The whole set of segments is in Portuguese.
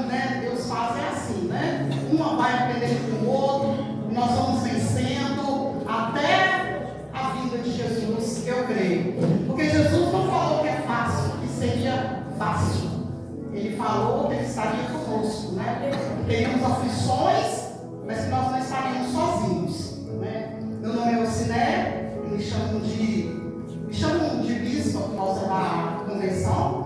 né, Deus faz é assim, né? Uma vai aprendendo com o outro, e nós vamos vencendo até a vinda de Jesus, eu creio. Porque Jesus não falou que é fácil, que seria fácil. Ele falou que Ele estaria conosco, né? Teríamos aflições, mas que nós não estaríamos sozinhos, né? Meu nome é Ociné, me chamam de bispo por causa da convenção.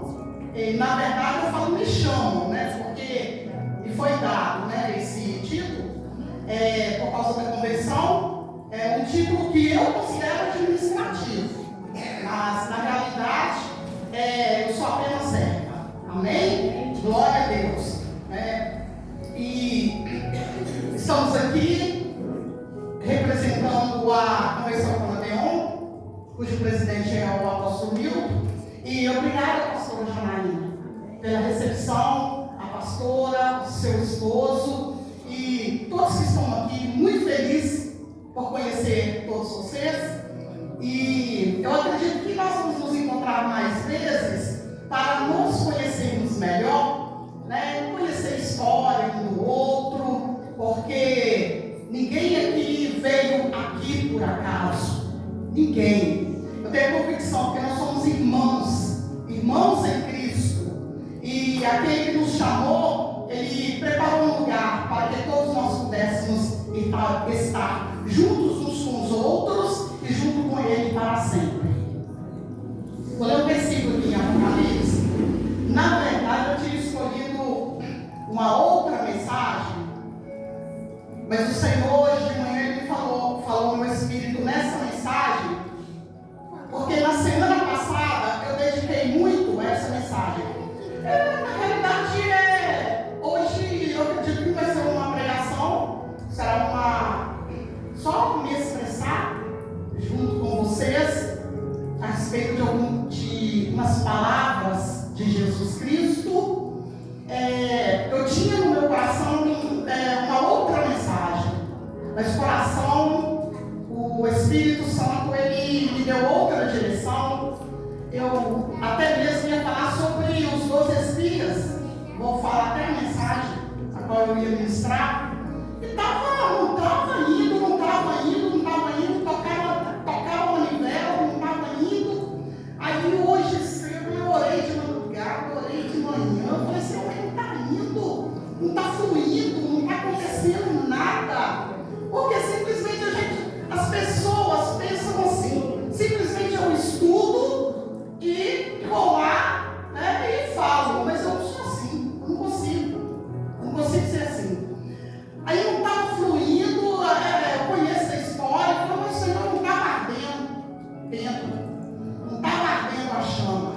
E, na verdade, eu falo me chamam, né? Porque me foi dado, né, esse título, por causa da convenção. É um título que eu considero administrativo, mas, na realidade, eu sou apenas serva. Amém? Glória a Deus. E estamos aqui representando a Convenção Canadeon, cujo presidente é o apóstolo Milton. E obrigada, pastora Janaína, pela recepção, a pastora, o seu esposo e todos que estão aqui, muito felizes por conhecer todos vocês. E eu acredito que nós vamos nos encontrar mais vezes para nos conhecermos melhor, né? Conhecer a história um do outro, porque ninguém aqui veio aqui por acaso. Ninguém. Eu tenho convicção que nós somos irmãos em Cristo. E aquele que nos chamou, Ele preparou um lugar para que todos nós pudéssemos estar juntos uns com os outros e junto com Ele para sempre. Vou ler um versículo aqui em Apocalipse. Na verdade, eu tinha escolhido uma outra mensagem, mas o Senhor hoje de manhã Ele me falou no meu espírito nessa mensagem, porque na semana passada eu dediquei muito a essa mensagem. Na realidade, hoje eu acredito que vai ser uma pregação, será só me expressar junto com vocês a respeito de umas palavras de Jesus Cristo. Eu tinha no meu coração uma outra mensagem, mas o coração, o Espírito Santo, Ele me deu outra direção. Eu até mesmo ia falar sobre os 12 espias, vou falar até a mensagem a qual eu ia ministrar, e não estava indo, tocava manivela, não estava indo. Aí hoje cedo eu orei de madrugada, orei de manhã, eu falei, Senhor, não está indo, não está fluindo, não está acontecendo nada, porque simplesmente as pessoas pensam assim, simplesmente eu estudo e vou lá, né, e falo, mas eu não sou assim, eu não consigo ser assim. Aí não estava fluindo, eu conheço a história, eu falei, mas o Senhor não estava ardendo dentro, não estava ardendo a chama.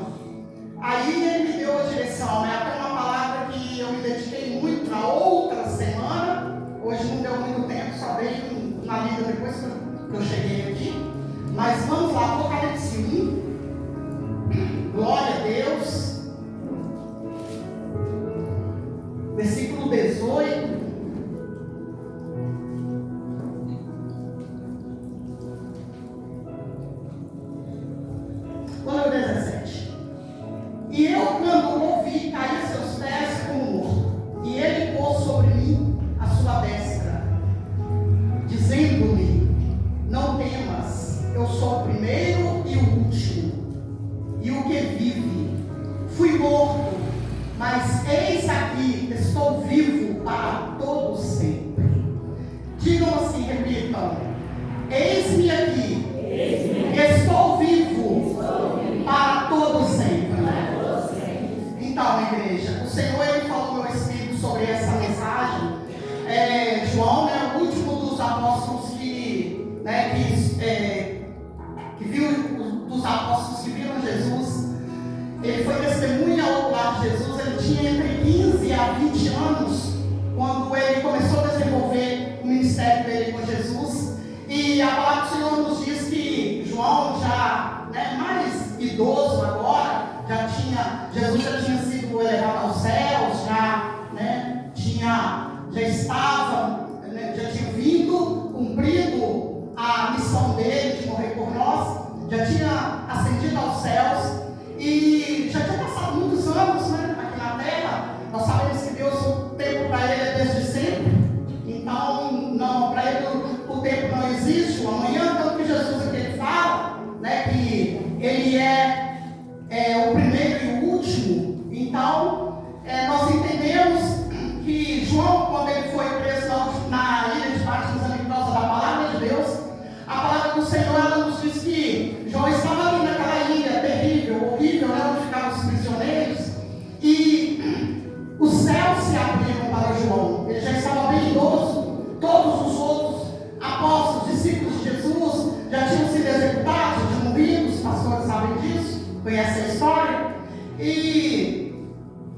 Aí Ele me deu a direção, né, até uma palavra que eu me dediquei muito na outra semana, hoje não deu muito tempo, só veio na vida depois que eu cheguei aqui, mas vamos lá, Apocalipse 1. Glória a Deus, versículo 18. Quando é o 17? E eu, quando ouvi, caí a seus pés como morto, e Ele pôs sobre mim a sua destra, dizendo-me: não temas, eu sou o primeiro e o último, e o que vive. Fui morto, mas eis aqui, estou vivo para todo sempre. Digam assim, repitam: eis-me aqui, estou vivo para todo sempre. Então, igreja, o Senhor, Ele falou no meu espírito sobre essa mensagem. João é o último dos apóstolos que viu, dos apóstolos que viram Jesus. Ele foi testemunha ao lado de Jesus. Ele tinha entre 15 a 20 anos quando ele começou a desenvolver o ministério dele com Jesus. E a palavra do Senhor nos diz que João, já mais idoso agora, Jesus já tinha sido elevado aos céus, já tinha vindo, cumprido a missão dele de morrer por nós, já tinha ascendido aos céus e já tinha passado muitos anos aqui na terra. Nós sabemos que Deus para João. Ele já estava bem idoso. Todos os outros apóstolos, discípulos de Jesus, já tinham sido executados, demolidos. Os pastores sabem disso, conhecem a história. E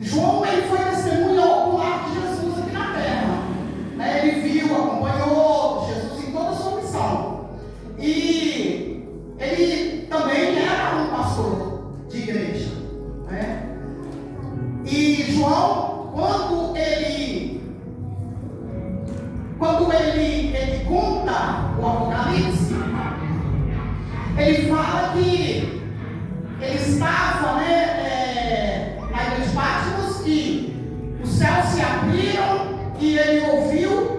João, ele foi testemunha ocular de Jesus aqui na terra. Ele viu, acompanhou Jesus em toda a sua missão. E ele também era um pastor de igreja. E João, quando ele conta o Apocalipse, ele fala que ele estava na ilha de Patmos e os céus se abriram e ele ouviu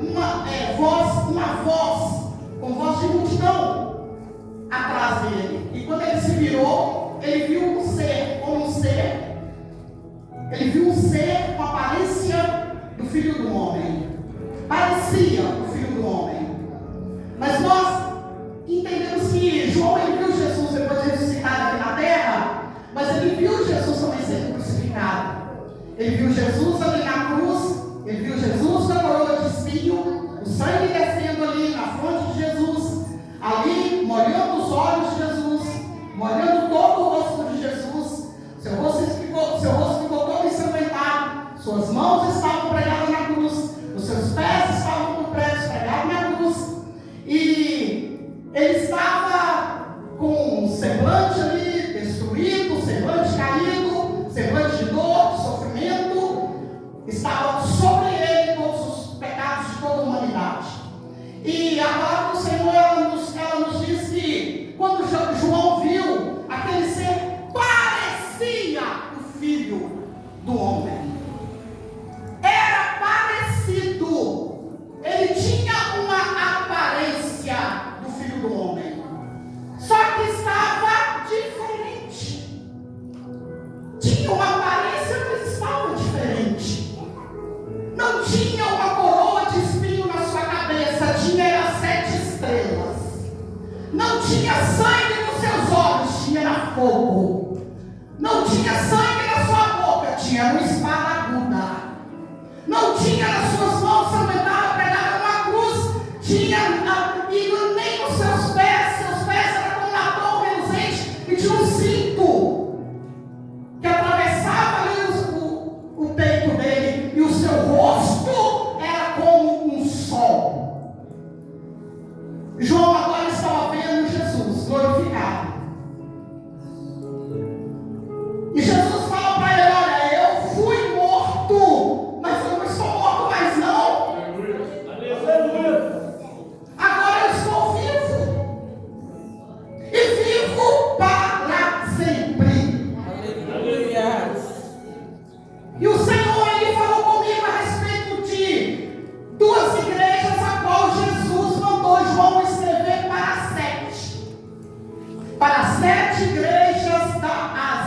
uma voz com voz de multidão atrás dele. E quando ele se virou, ele viu ele viu um ser com a aparência do Filho do Homem. Parecia o Filho do Homem. Mas nós entendemos que João, ele viu Jesus depois de ressuscitado aqui na terra, mas ele viu Jesus também sendo crucificado. Ele viu Jesus ali na cruz, ele viu Jesus com a coroa de espinho, o sangue descendo ali na fronte de Jesus, ali molhando os olhos de Jesus, molhando todo o rosto de Jesus. Seu rosto ficou todo ensanguentado, suas mãos estavam pregadas na cruz, os seus pés estavam com pregos pregados na cruz, e ele estava com um semblante ali destruído, semblante caído, semblante de dor, de sofrimento. Estava sobre ele todos os pecados de toda a humanidade. E a palavra do Senhor, ela nos diz que quando João viu, aquele ser parecia o Filho do Homem. Era parecido. Ele tinha uma aparência do Filho do Homem. Só que estava diferente. Tinha uma aparência, mas estava diferente. Não tinha uma coroa de espinho na sua cabeça, tinha 7 estrelas. Não tinha sangue nos seus olhos, tinha fogo. Não tinha sangue na sua boca, tinha uma espada aguda. Não tinha nas suas mãos sanguentadas pegada numa cruz, tinha e nem nos seus pés eram como latão reluzente, e tinha um cinto que atravessava ali o peito dele, e o seu rosto era como um sol. João agora estava vendo Jesus glorificado. E Jesus fala para ele: olha, eu fui morto, mas eu não estou morto mais não. Agora eu estou vivo. E vivo para sempre. E o Senhor, ele falou comigo a respeito de 2 igrejas a qual Jesus mandou João escrever para 7 igrejas da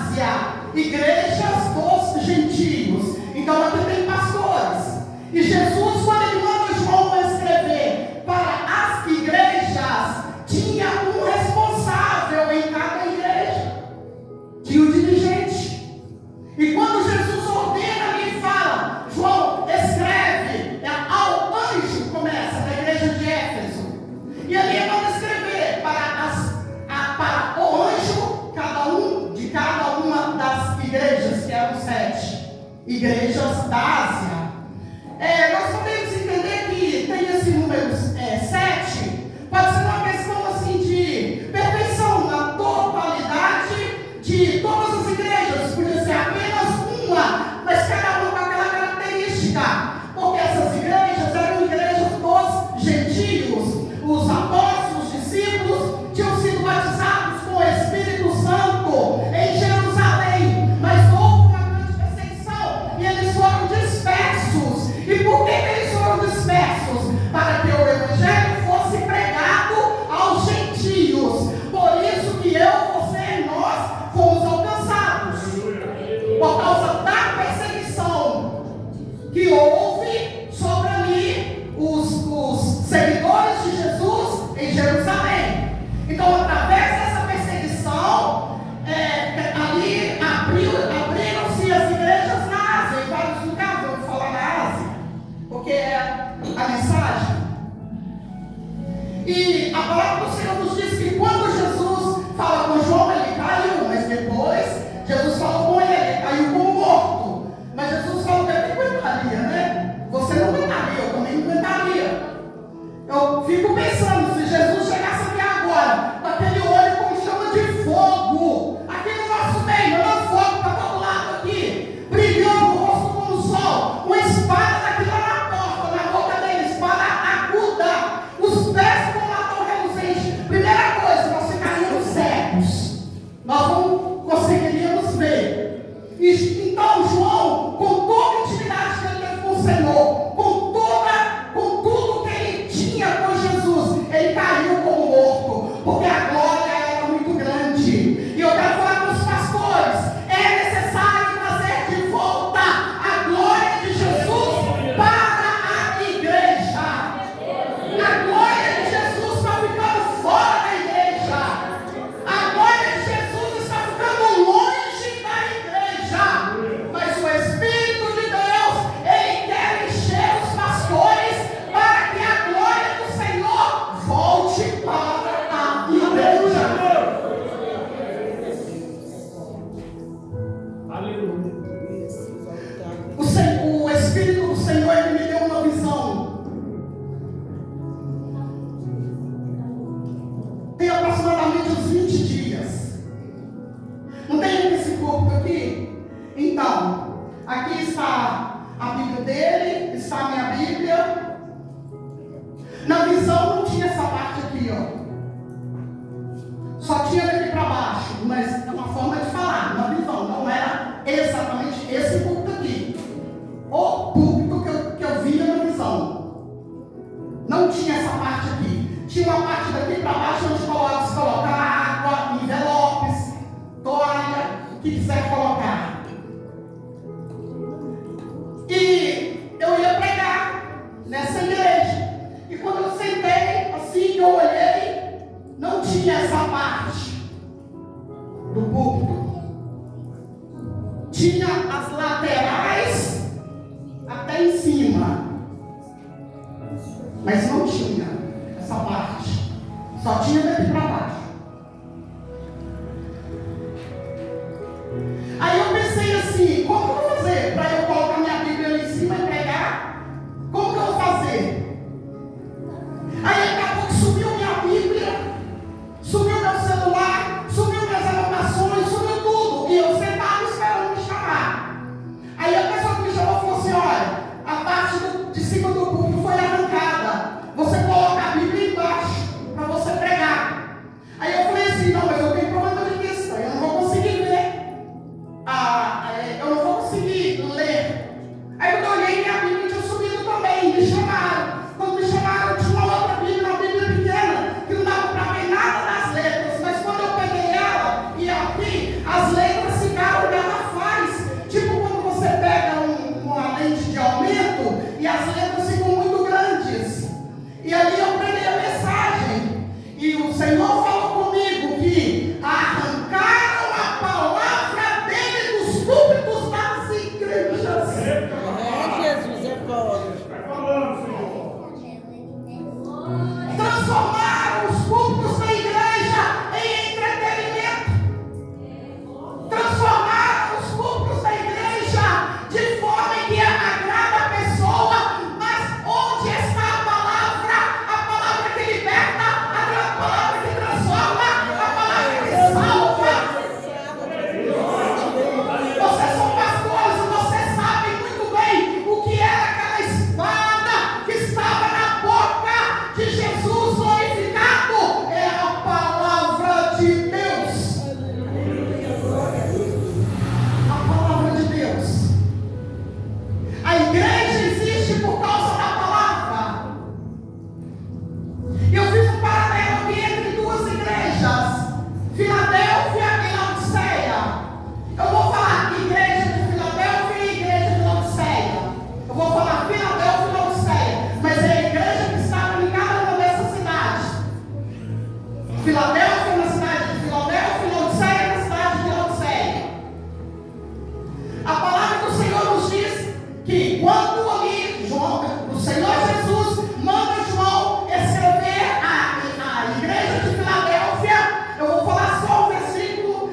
Ásia, igrejas dos gentios. Então aqui tem pastores. E Jesus, quando ele manda João escrever para as igrejas, tinha um responsável em cada igreja, tinha um dirigente. E quando Jesus ordena, ele fala: João, escreve ao anjo, começa da igreja de Éfeso. E ali manda escrever para o anjo, cada uma das igrejas, que eram 7 igrejas da Ásia. Nós podemos entender que tem esse número 7, pode ser uma questão assim de perfeição na totalidade de todas as igrejas, podia ser apenas uma, mas cada uma com aquela característica, porque essas igrejas eram igrejas dos gentios. Os apóstolos, os discípulos tinham sido batizados com o Espírito Santo em Jerusalém, mas houve uma grande perseguição e eles foram dispersos. E por que está a Bíblia dele, está a minha Bíblia. Na visão não tinha essa parte aqui, ó. Só tinha daqui para baixo, mas é uma forma de falar. Na visão, não era exatamente esse púlpito aqui. O púlpito que eu via na visão. Não tinha essa parte aqui. Tinha uma parte daqui para baixo onde se coloca água, envelopes, toalha, o que quiser colocar. E eu ia pregar nessa igreja. E quando eu sentei, assim que eu olhei, não tinha essa parte do púlpito. Tinha as laterais até em cima. Mas não tinha essa parte. Só tinha daqui para baixo. Aí eu pensei assim, como que eu vou fazer para eu colocar minha Bíblia ali em cima e pregar? Como que eu vou fazer? Aí daqui a pouco sumiu minha Bíblia, sumiu meu celular, sumiu minhas anotações, sumiu tudo. E eu sentado esperando me chamar. Aí a pessoa que me chamou falou assim, olha, a parte de cima do púlpito foi arrancada. Você coloca a Bíblia embaixo para você pregar. Aí eu falei assim, não, mas eu tenho problema de vista, eu não vou conseguir ver. Eu não vou conseguir ler. Aí quando eu olhei, minha Bíblia tinha subido também, me chamaram. Quando me chamaram, tinha uma outra Bíblia, uma Bíblia pequena, que não dava para ver nada das letras, mas quando eu peguei ela e abri, as letras ficaram garrafais. Tipo quando você pega uma lente de aumento e as letras ficam muito grandes. E ali eu preguei a mensagem. E o Senhor falou comigo que arrancaram a palavra dele dos púlpitos das igrejas. Jesus, é glória. Transformaram os púlpitos da igreja em entretenimento. Transformaram os púlpitos da igreja de forma que agrada a pessoa, mas onde está a palavra que liberta, a palavra que transforma, a palavra que salva. Vocês são pastores, vocês sabem muito bem o que era aquela espada que estava na boca de Jesus glorificado. É a palavra de Deus. A palavra de Deus. A igreja existe por causa da palavra. Eu fiz um paralelo aqui entre duas igrejas, Filadélfia e Laodiceia. Eu vou falar igreja de Filadélfia e igreja de Laodiceia. Eu vou falar Filadélfia e Laodiceia, mas é a igreja que estava em cada uma dessas cidades. Filadélfia na cidade de Filadélfia e Laodiceia na cidade de Laodiceia. A palavra do Senhor nos diz que quando ali o Senhor Jesus manda João escrever a igreja de Filadélfia, eu vou falar só o versículo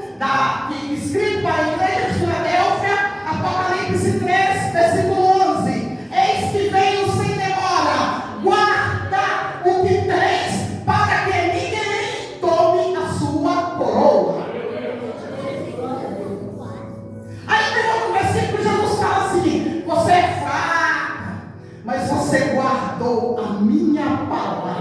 escrito para a igreja de Filadélfia, Apocalipse 3, versículo 11. Eis que venho sem demora, guarda o que tens, para que ninguém tome a sua coroa. Aí tem outro versículo, Jesus fala assim: você é fraca, mas você guardou a minha palavra.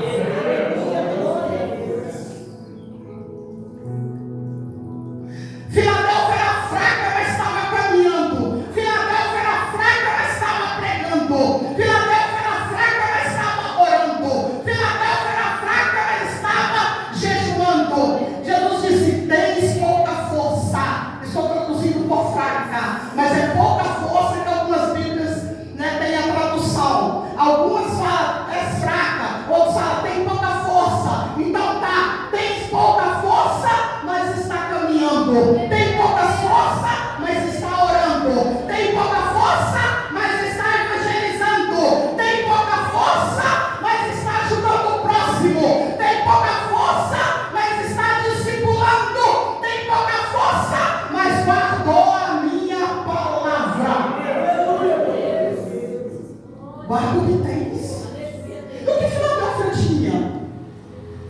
Filadélfia era fraca, mas estava caminhando. Filadélfia era fraca, mas estava pregando. Filadélfia era fraca, mas estava orando. Filadélfia era fraca, mas estava jejuando. Jesus disse: tens pouca força. Estou traduzindo por fraca, mas é pouca força que algumas Bíblias têm a tradução. Algumas falam é fraca, outras falam tem pouca força. Então tá, tens pouca força, mas está caminhando. Tem pouca força, mas está orando. Tem pouca força, mas está evangelizando. Tem pouca força, mas está ajudando o próximo. Tem pouca força, mas está discipulando. Tem pouca força, mas guardou a minha palavra. Guarda o que tens. O que Filadélfia tinha?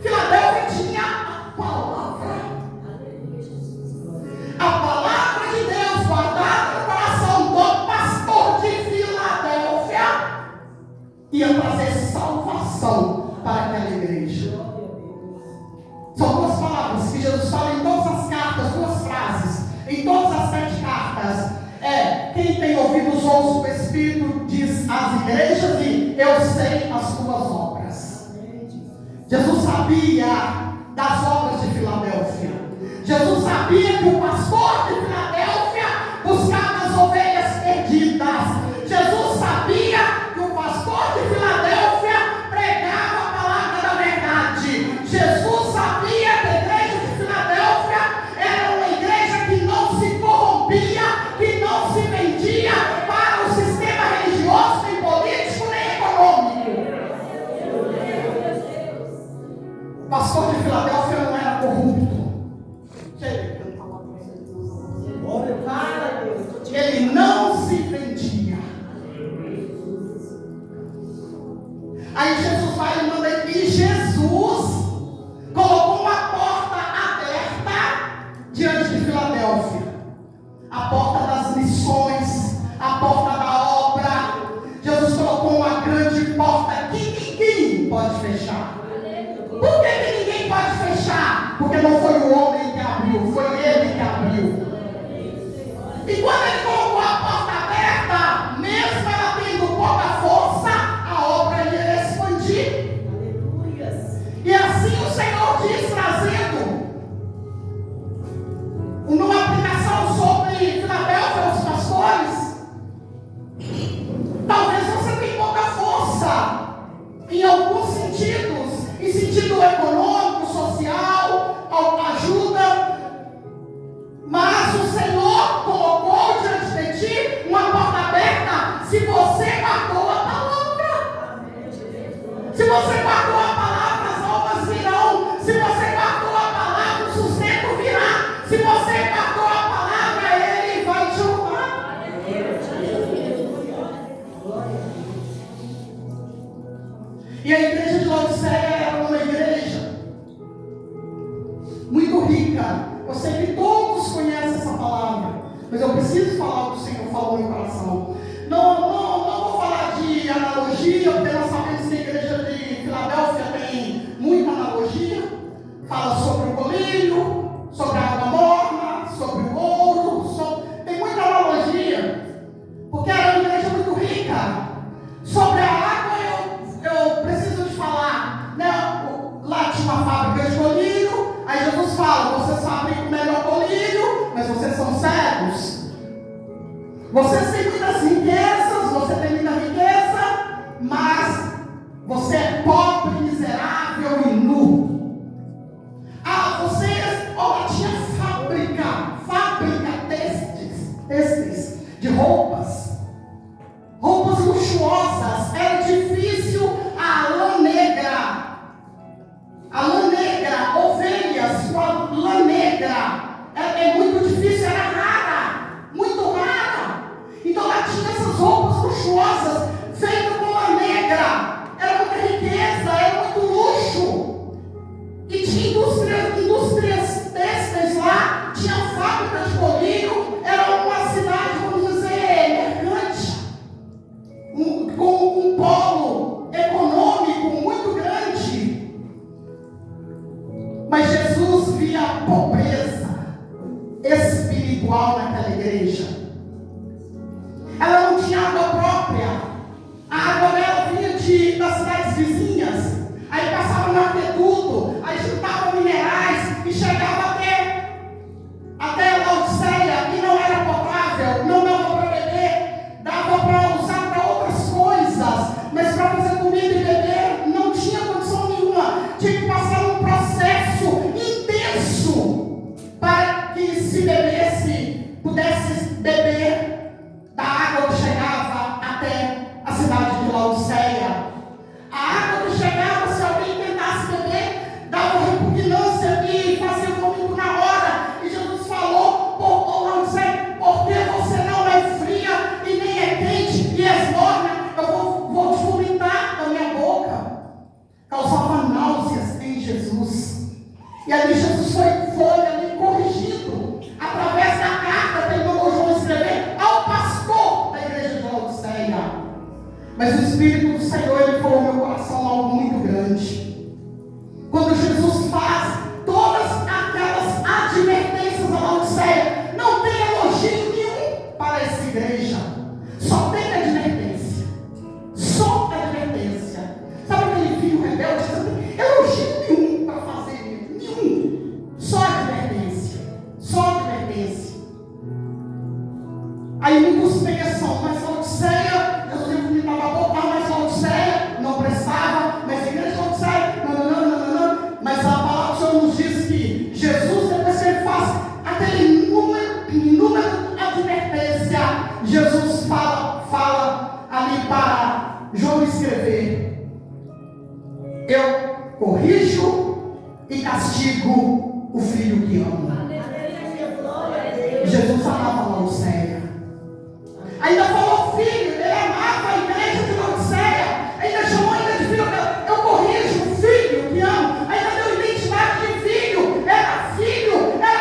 Filadélfia tinha a palavra. A palavra de Deus guardada no coração do pastor. quem tem ouvidos ouça o Espírito diz às igrejas, e eu sei as tuas obras. Jesus sabia das obras de Filadélfia. Jesus sabia que o pastor de Filadélfia buscava as ovelhas perdidas. Jesus sabia que o pastor de Filadélfia pregava a palavra da verdade. Jesus sabia que a igreja de Filadélfia era uma igreja que não se corrompia, que não se vendia para o sistema religioso, nem político, nem econômico. O pastor de Filadélfia não era corrupto. Ele não se vendia. Aí Jesus vai e manda, e Jesus colocou uma porta aberta diante de Filadélfia. A porta das missões, a porta da obra. Jesus colocou uma grande porta que ninguém pode fechar. Por que ninguém pode fechar? Porque não foi o homem que abriu, foi ele que abriu. E quando ele colocou a porta aberta, mesmo ela tendo pouca força, a obra ia expandir. E assim o Senhor diz, trazendo uma aplicação sobre Filadélfia, os pastores. Talvez você tenha pouca força em alguns sentidos, em sentido econômico, social, ajuda. Mas o Senhor colocou diante de ti uma porta aberta se você guardou a palavra. Se você guardou a palavra, as almas virão. Se você guardou a palavra, o sustento virá. Se você guardou a palavra, Ele vai te honrar. E a igreja de Laodiceia era uma igreja muito rica. Eu sei que todos conhecem essa palavra, mas eu preciso falar o que o Senhor falou no meu coração. Não vou falar de analogia, porque nós sabemos que a igreja de Filadélfia tem muita analogia. Fala sobre o colírio, sobre a água morna, sobre o ouro, tem muita analogia, porque era uma igreja muito rica. Sobre a água eu preciso te falar, né? Lá tinha uma fábrica de colírio. Aí Jesus fala, vocês fabricam o melhor colírio, mas vocês são cegos. Vocês têm muitas riquezas, você tem muita riqueza, mas você é pobre, miserável e nu. Olha, tinha fábrica têxteis, de roupas luxuosas. Era difícil a lã negra, ovelhas com a lã negra, é muito difícil, era rara, muito rara. Então lá tinha essas roupas luxuosas, feitas com lã negra, era muita riqueza, era muito luxo. E tinha indústrias têxteis lá, tinha fábrica de colírio, era uma cidade, vamos dizer, mercante, com um polo econômico muito grande. Mas Jesus via a pobreza espiritual naquela igreja. Ela não tinha água própria. A água dela vinha das cidades vizinhas. Aí passava no aqueduto, aí juntava minerais e chegava até Laodiceia, e não era potável, não dava para beber, dava para usar para outras coisas, mas para fazer comida e beber não tinha condição nenhuma. Tinha que passar um processo intenso para que se pudesse beber da água que chegava até a cidade de Laodiceia. A água que chegava, se alguém tentasse beber, dava repugnância e fazia vômito na hora. E Jesus falou, Laodiceia, porque você não é fria e nem é quente e és morna, eu vou te vomitar da minha boca. Causava náuseas em Jesus. E ali Jesus foi ali corrigido, através da carta que ele mandou João escrever ao pastor da igreja de Laodiceia. Mas o Espírito do Senhor, ele falou no meu coração algo muito grande. Quando Jesus faz todas aquelas advertências a Laodiceia, não tem elogio nenhum para essa igreja. corrijo e castigo o filho que amo. Jesus amava Laodiceia. Ainda falou filho, ele amava a igreja de Laodiceia. Ainda chamou ainda de filho. Eu corrijo o filho que amo. Ainda deu identidade de filho. Era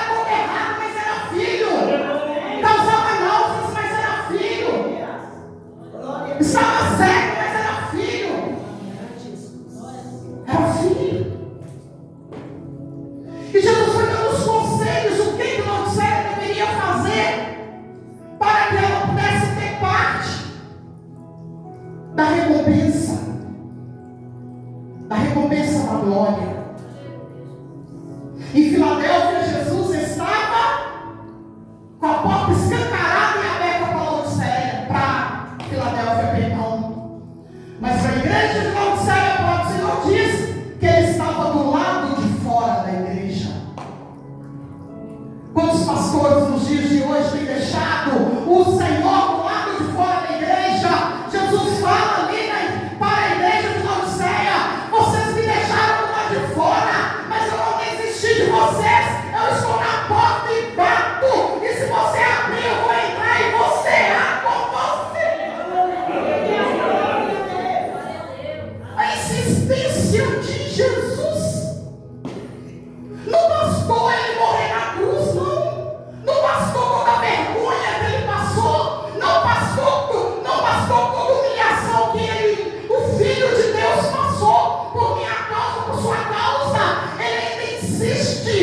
todo errado, mas era filho. Causava náuseas, mas era filho. Estava cego, mas era filho. Era filho. E Jesus foi dando os conselhos, o que Laodiceia deveria fazer para que ela pudesse ter parte da recompensa da glória. Em Filadélfia, Jesus estava com a porta escancarada e aberta para Laodiceia, para Filadélfia, perdão. Mas para a igreja de Laodiceia, o próprio Senhor diz que ele estava do lado de fora da igreja. Quantos pastores nos dias de hoje têm deixado o Senhor do lado de fora da igreja? Jesus fala ali para a igreja de Laodiceia: vocês me deixaram do lado de fora, mas eu não desisti de vocês. Eu estou na porta e bato, e se você abrir, eu vou entrar e vou cear com você. A insistência de Jesus não bastou ele morrer na cruz, não bastou toda a vergonha que ele passou, não bastou toda a humilhação que o Filho de Deus passou por minha causa, por sua causa. Ele ainda insiste.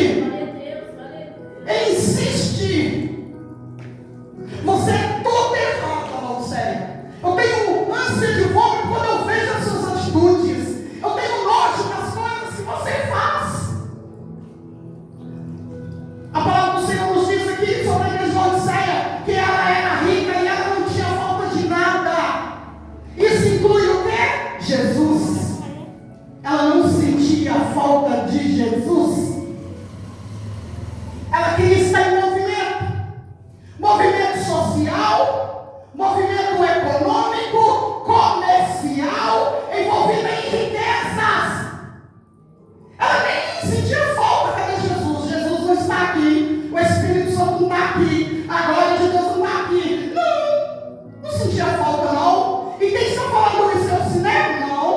Ele insiste. Você é todo errado, Laodiceia. Eu tenho ânsia de vômito quando eu vejo as suas atitudes. Eu tenho nojo das coisas que você faz. A palavra do Senhor nos diz aqui sobre a igreja de Laodiceia que ela era rica e ela não tinha falta de nada. Isso inclui o quê? Jesus. Ela não sentia a falta de Jesus. Ela queria estar em movimento social, movimento econômico, comercial, envolvida em riquezas. Ela nem sentia falta. Cadê Jesus? Jesus não está aqui. O Espírito Santo não está aqui. A glória de Deus não está aqui. Não sentia falta, não. E quem está falando isso é o cinema? Não.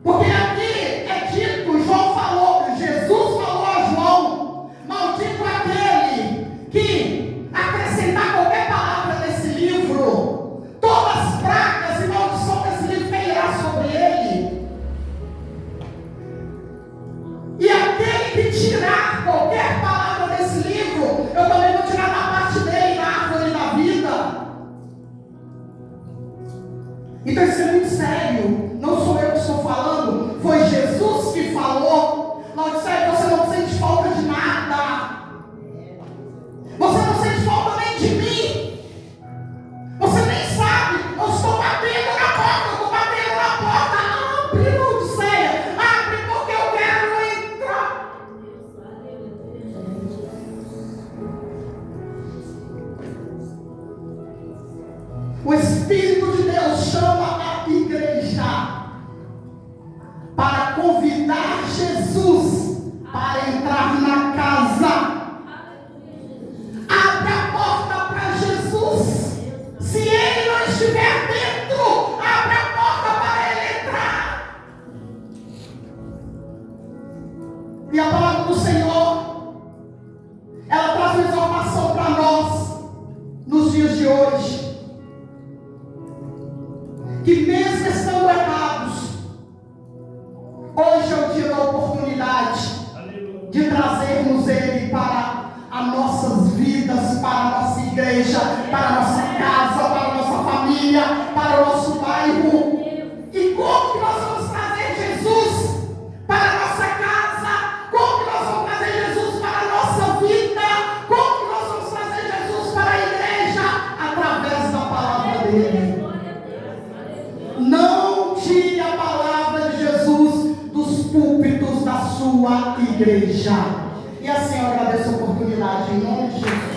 Porque aqui é dito, João falou, Jesus falou a João: maldito aquele que acrescentar qualquer palavra nesse livro, todas as pragas e maldição desse livro cairá sobre ele. E aquele que tirar qualquer palavra desse livro, eu também vou tirar da parte dele, da árvore da vida. Então isso é muito sério. Não sou eu que estou falando, foi Jesus que falou. Laodiceia, você não sente falta de nada. Você não sente falta nem de mim. Você nem sabe. Eu estou batendo na porta. Abre, Laodiceia. Abre porque eu quero entrar. O Espírito de Deus chama a igreja para convidar Jesus para entrar na casa. Abre a porta para Jesus. Se ele não estiver dentro, abre a porta para ele entrar. E a palavra do Senhor, ela traz uma exortação para nós nos dias de hoje. Que mesmo estando errados, hoje é o dia da oportunidade de trazermos Ele para as nossas vidas, para a nossa igreja, para a nossa casa, para a nossa família, para o nosso bairro. E como que nós vamos trazer Jesus para a nossa casa? Como que nós vamos trazer Jesus para a nossa vida? Como que nós vamos trazer Jesus para a igreja? Através da palavra dele. Não tire a palavra de Jesus dos púlpitos da sua igreja. E a senhora